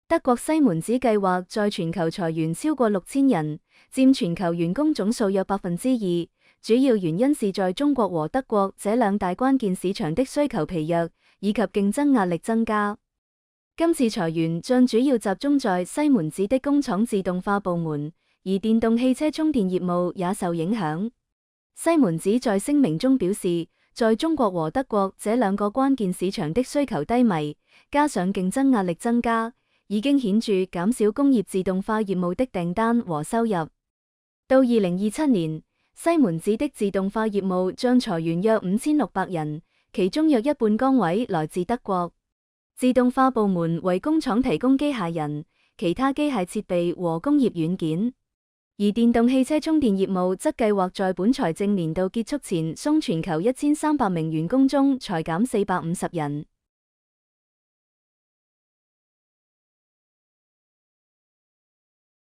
德國西門子計劃在全球裁員超過6000人，佔全球員工總數約2%，主要原因是在中國和德國這兩大關鍵市場的需求疲弱，以及競爭壓力增加。今次裁員將主要集中在西門子的工廠自動化部門，而電動汽車充電業務也受影響。西門子在聲明中表示，在中國和德國這兩個關鍵市場的需求低迷，加上競爭壓力增加，已經顯著減少工業自動化業務的訂單和收入。到2027年，西門子的自動化業務將裁員約5600人，其中約一半崗位來自德國。自動化部門為工廠提供機械人、其他機械設備和工業軟件，而電動汽車充電業務則計劃在本財政年度結束前，從全球1300名員工中裁減450人。